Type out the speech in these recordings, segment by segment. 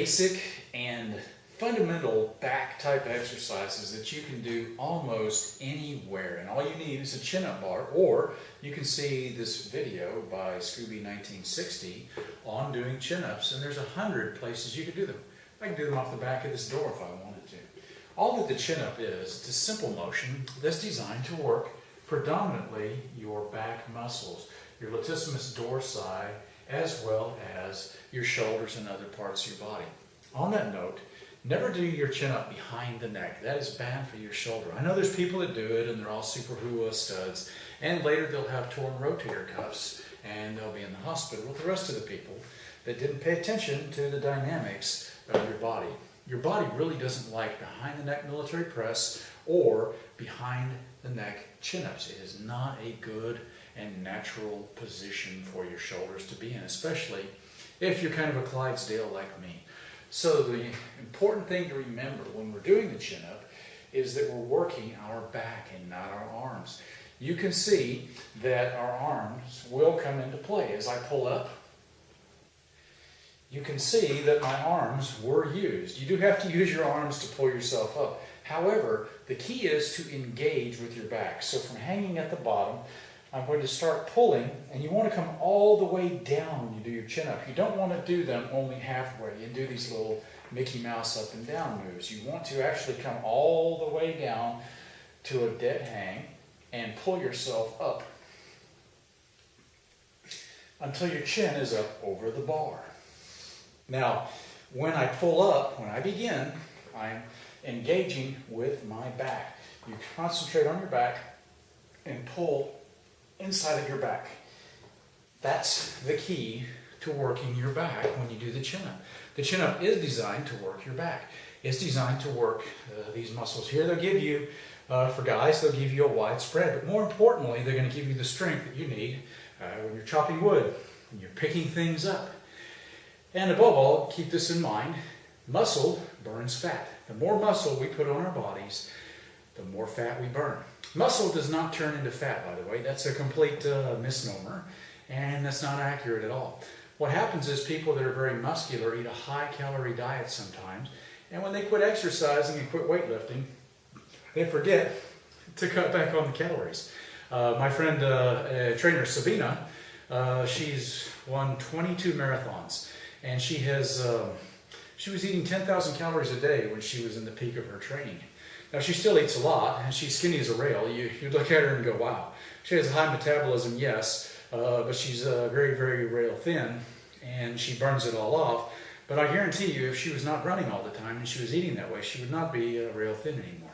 basic and fundamental back type exercises that you can do almost anywhere. And all you need is a chin-up bar, or you can see this video by Scooby1960 on doing chin-ups, and there's 100 places you can do them. I can do them off the back of this door if I wanted to. All that the chin-up is, it's a simple motion that's designed to work predominantly your back muscles, your latissimus dorsi, as well as your shoulders and other parts of your body. On that note, never do your chin up behind the neck. That is bad for your shoulder. I know there's people that do it and they're all super hua studs, and later they'll have torn rotator cuffs and they'll be in the hospital with the rest of the people that didn't pay attention to the dynamics of your body. Your body really doesn't like behind the neck military press or behind the neck chin-ups. It is not a good and natural position for your shoulders to be in, especially if you're kind of a Clydesdale like me. So the important thing to remember when we're doing the chin-up is that we're working our back and not our arms. You can see that our arms will come into play. As I pull up, you can see that my arms were used. You do have to use your arms to pull yourself up. However, the key is to engage with your back. So from hanging at the bottom, I'm going to start pulling, and you want to come all the way down when you do your chin-up. You don't want to do them only halfway and do these little Mickey Mouse up and down moves. You want to actually come all the way down to a dead hang and pull yourself up until your chin is up over the bar. Now, when I pull up, when I begin, I'm engaging with my back. You concentrate on your back and pull inside of your back. That's the key to working your back when you do the chin-up. The chin-up is designed to work your back. It's designed to work these muscles here. They'll give you, for guys, they'll give you a wide spread, but more importantly, they're going to give you the strength that you need when you're chopping wood, when you're picking things up. And above all, keep this in mind, muscle burns fat. The more muscle we put on our bodies, the more fat we burn. Muscle does not turn into fat, by the way. That's a complete misnomer, and that's not accurate at all. What happens is people that are very muscular eat a high-calorie diet sometimes, and when they quit exercising and quit weightlifting, they forget to cut back on the calories. My friend, trainer Sabina, she's won 22 marathons, and she was eating 10,000 calories a day when she was in the peak of her training. Now, she still eats a lot, and she's skinny as a rail. You look at her and go, wow. She has a high metabolism, yes, but she's very, very rail thin, and she burns it all off. But I guarantee you, if she was not running all the time and she was eating that way, she would not be rail thin anymore.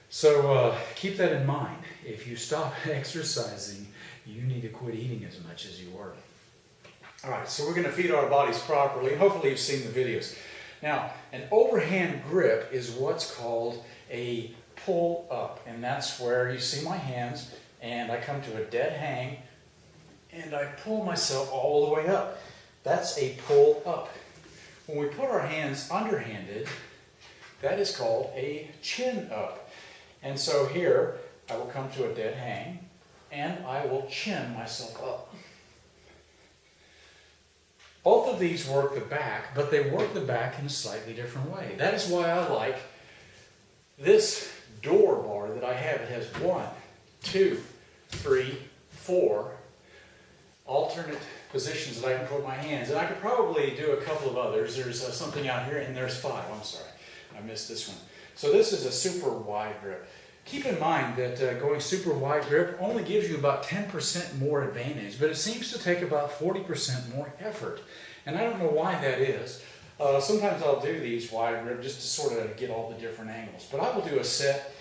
So keep that in mind. If you stop exercising, you need to quit eating as much as you were. All right, so we're going to feed our bodies properly. Hopefully you've seen the videos. Now, an overhand grip is what's called a pull-up, and that's where you see my hands, and I come to a dead hang, and I pull myself all the way up. That's a pull-up. When we put our hands underhanded, that is called a chin-up. And so here, I will come to a dead hang, and I will chin myself up. Both of these work the back, but they work the back in a slightly different way. That is why I like this door bar that I have. It has 1, 2, 3, 4 alternate positions that I can put my hands. And I could probably do a couple of others. There's something out here, and there's 5. I'm sorry, I missed this one. So this is a super wide grip. Keep in mind that going super wide grip only gives you about 10% more advantage, but it seems to take about 40% more effort. And I don't know why that is. Sometimes I'll do these wide grip just to sort of get all the different angles. But I will do a set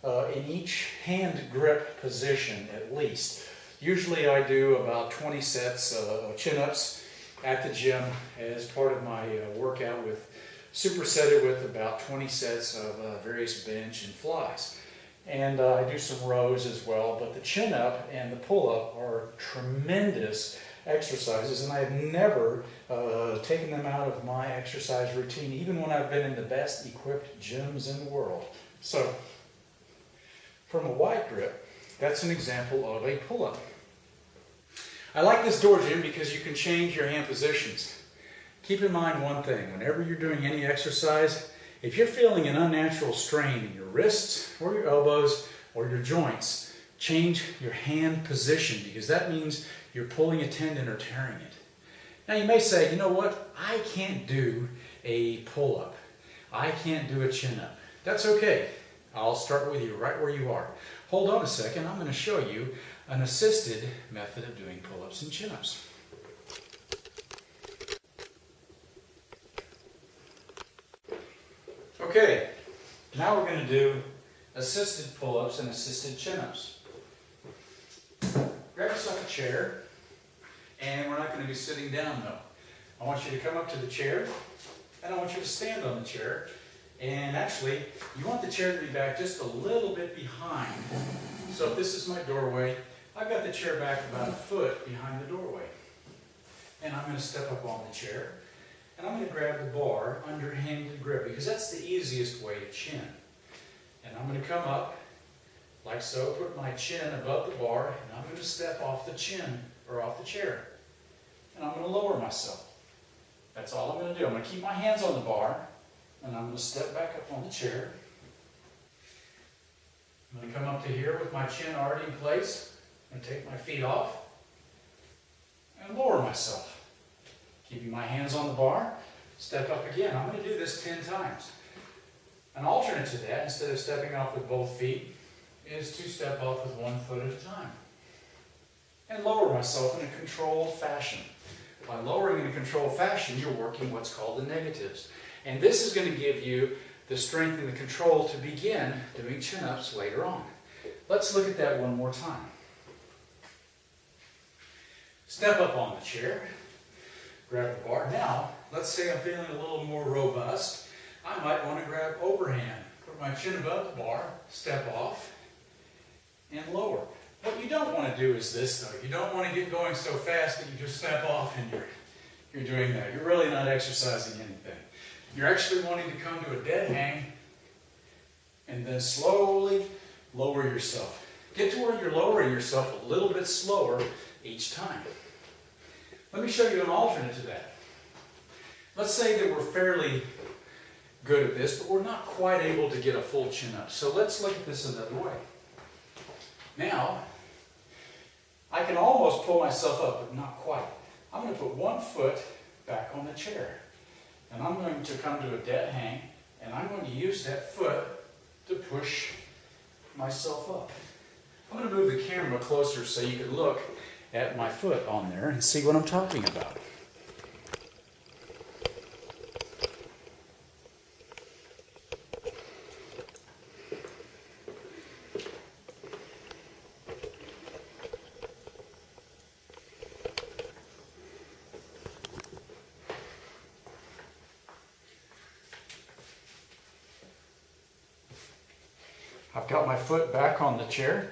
in each hand grip position at least. Usually I do about 20 sets of chin-ups at the gym as part of my workout, with supersetted with about 20 sets of various bench and flies. And I do some rows as well, but the chin-up and the pull-up are tremendous exercises, and I have never taken them out of my exercise routine, even when I've been in the best equipped gyms in the world. So, from a wide grip, that's an example of a pull-up. I like this door, Jim, because you can change your hand positions. keep in mind one thing. Whenever you're doing any exercise, if you're feeling an unnatural strain in your wrists or your elbows or your joints, change your hand position, because that means you're pulling a tendon or tearing it. Now you may say, you know what, I can't do a pull-up. I can't do a chin-up. That's okay. I'll start with you right where you are. Hold on a second. I'm going to show you an assisted method of doing pull-ups and chin-ups. Okay, now we're going to do assisted pull-ups and assisted chin-ups. Grab yourself a chair, and we're not going to be sitting down though. I want you to come up to the chair, and I want you to stand on the chair. And actually, you want the chair to be back just a little bit behind. So if this is my doorway, I've got the chair back about a foot behind the doorway. And I'm going to step up on the chair, and I'm going to grab the bar underhanded grip, because that's the easiest way to chin. And I'm going to come up like so, put my chin above the bar, and I'm going to step off the chin, or off the chair. And I'm going to lower myself. That's all I'm going to do. I'm going to keep my hands on the bar, and I'm going to step back up on the chair. I'm going to come up to here with my chin already in place, and take my feet off, and lower myself. Keeping my hands on the bar, step up again. I'm going to do this 10 times. An alternate to that, instead of stepping off with both feet, is to step off with one foot at a time. And lower myself in a controlled fashion. By lowering in a controlled fashion, you're working what's called the negatives. And this is going to give you the strength and the control to begin doing chin-ups later on. Let's look at that one more time. Step up on the chair. Grab the bar. Now, let's say I'm feeling a little more robust. I might want to grab overhand. Put my chin above the bar, step off, and lower. What you don't want to do is this, though. You don't want to get going so fast that you just step off and you're doing that. You're really not exercising anything. You're actually wanting to come to a dead hang and then slowly lower yourself. Get to where you're lowering yourself a little bit slower each time. Let me show you an alternate to that. Let's say that we're fairly good at this, but we're not quite able to get a full chin up. So let's look at this another way. Now, I can almost pull myself up, but not quite. I'm going to put one foot back on the chair. And I'm going to come to a dead hang, and I'm going to use that foot to push myself up. I'm going to move the camera closer so you can look at my foot on there and see what I'm talking about. I've got my foot back on the chair.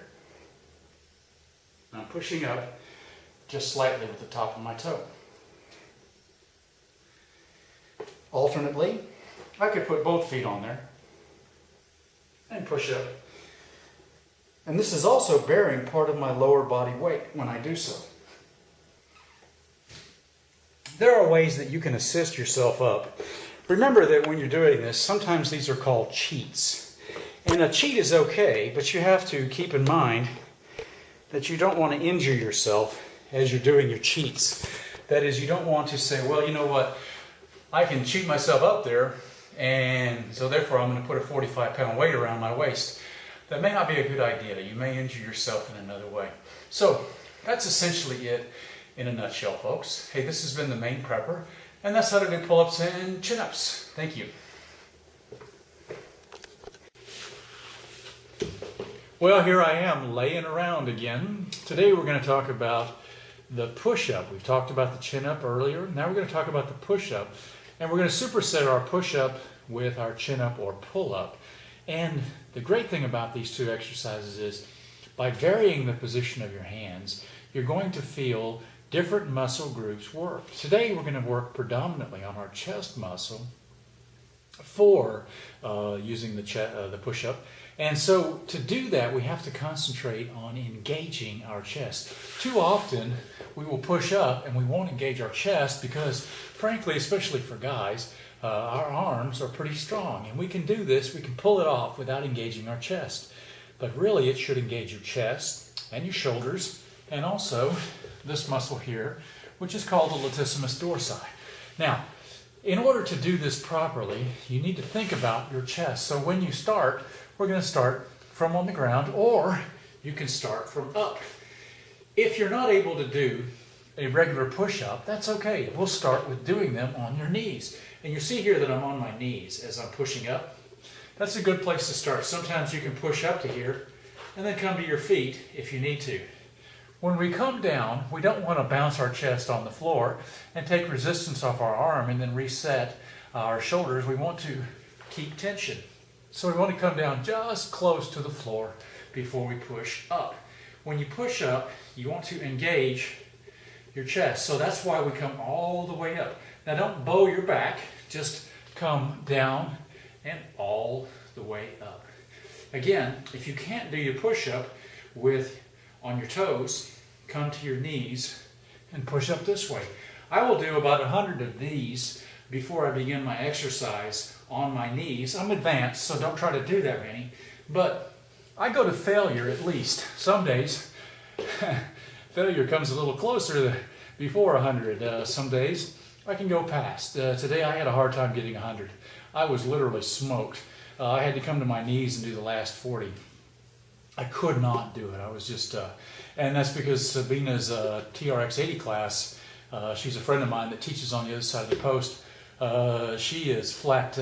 I'm pushing up just slightly with the top of my toe. Alternately, I could put both feet on there and push up. And this is also bearing part of my lower body weight when I do so. There are ways that you can assist yourself up. Remember that when you're doing this, sometimes these are called cheats. And a cheat is okay, but you have to keep in mind that you don't want to injure yourself as you're doing your cheats. That is, you don't want to say, well, you know what, I can cheat myself up there, and so therefore I'm going to put a 45-pound weight around my waist. That may not be a good idea. You may injure yourself in another way. So that's essentially it in a nutshell, folks. Hey, this has been the Maine Prepper, and that's how to do pull-ups and chin-ups. Thank you. Well, here I am laying around again. Today we're going to talk about the push-up. We've talked about the chin-up earlier. Now we're going to talk about the push-up. And we're going to superset our push-up with our chin-up or pull-up. And the great thing about these two exercises is by varying the position of your hands, you're going to feel different muscle groups work. Today we're going to work predominantly on our chest muscle for using the push-up. And so to do that, we have to concentrate on engaging our chest. Too often, we will push up and we won't engage our chest because, frankly, especially for guys, our arms are pretty strong. And we can do this, we can pull it off without engaging our chest. But really, it should engage your chest and your shoulders and also this muscle here, which is called the latissimus dorsi. Now, in order to do this properly, you need to think about your chest. So when you start, we're going to start from on the ground, or you can start from up. If you're not able to do a regular push-up, that's okay. We'll start with doing them on your knees. And you see here that I'm on my knees as I'm pushing up. That's a good place to start. Sometimes you can push up to here and then come to your feet if you need to. When we come down, we don't want to bounce our chest on the floor and take resistance off our arm and then reset our shoulders. We want to keep tension. So we want to come down just close to the floor before we push up. When you push up, you want to engage your chest. So that's why we come all the way up. Now don't bow your back, just come down and all the way up. Again, if you can't do your push-up on your toes, come to your knees and push up this way. I will do about 100 of these before I begin my exercise on my knees. I'm advanced, so don't try to do that many, but I go to failure at least. Some days, failure comes a little closer before 100. Some days, I can go past. Today I had a hard time getting 100. I was literally smoked. I had to come to my knees and do the last 40. I could not do it. I was just, and that's because Sabina's TRX 80 class, she's a friend of mine that teaches on the other side of the post. She is flat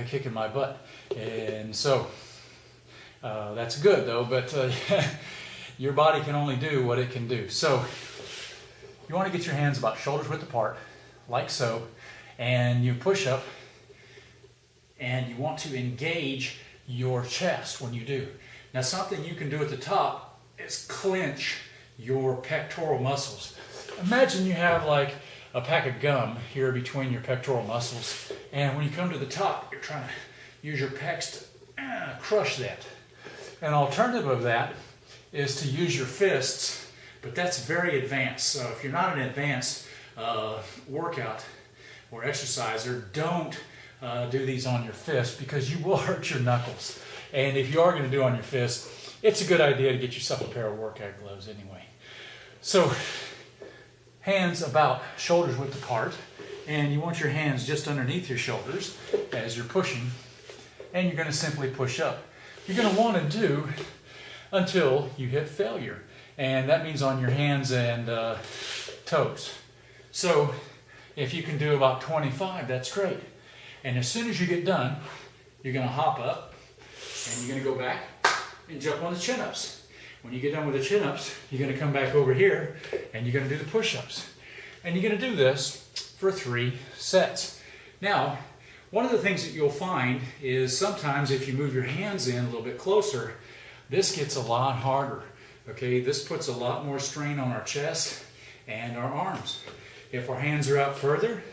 kicking my butt. And so, that's good though, but your body can only do what it can do. So, you want to get your hands about shoulders width apart, like so, and you push up, and you want to engage your chest when you do. Now something you can do at the top is clench your pectoral muscles. Imagine you have like a pack of gum here between your pectoral muscles, and when you come to the top, you're trying to use your pecs to crush that. An alternative of that is to use your fists, but that's very advanced. So if you're not an advanced workout or exerciser, don't do these on your fist because you will hurt your knuckles. And if you are going to do on your fist, it's a good idea to get yourself a pair of workout gloves anyway. So, hands about shoulders width apart, and you want your hands just underneath your shoulders as you're pushing, and you're going to simply push up. You're going to want to do until you hit failure, and that means on your hands and toes. So, if you can do about 25, that's great. And as soon as you get done, you're going to hop up and you're going to go back and jump on the chin-ups. When you get done with the chin-ups, you're going to come back over here and you're going to do the push-ups. And you're going to do this for 3 sets. Now, one of the things that you'll find is sometimes if you move your hands in a little bit closer, this gets a lot harder. Okay, this puts a lot more strain on our chest and our arms. If our hands are out further,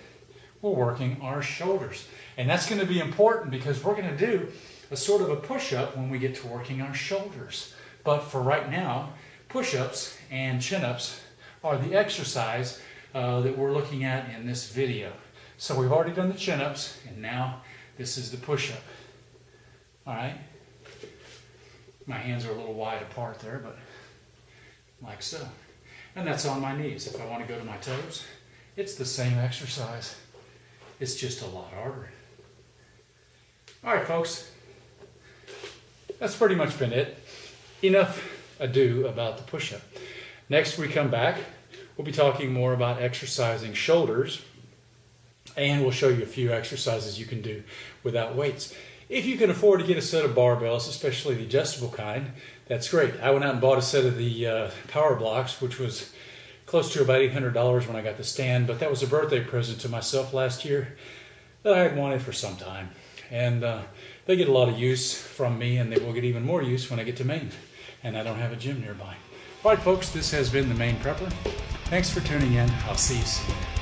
we're working our shoulders. And that's going to be important because we're going to do a sort of a push-up when we get to working our shoulders. But for right now, push-ups and chin-ups are the exercise that we're looking at in this video. So we've already done the chin-ups, and now this is the push-up. All right? My hands are a little wide apart there, but like so. And that's on my knees. If I want to go to my toes, it's the same exercise. It's just a lot harder. All right, folks. That's pretty much been it. Enough ado about the push-up. Next we come back, we'll be talking more about exercising shoulders, and we'll show you a few exercises you can do without weights. If you can afford to get a set of barbells, especially the adjustable kind, that's great. I went out and bought a set of the power blocks, which was close to about $800 when I got the stand, but that was a birthday present to myself last year that I had wanted for some time. And they get a lot of use from me, and they will get even more use when I get to Maine, and I don't have a gym nearby. All right, folks, this has been the Maine Prepper. Thanks for tuning in. I'll see you soon.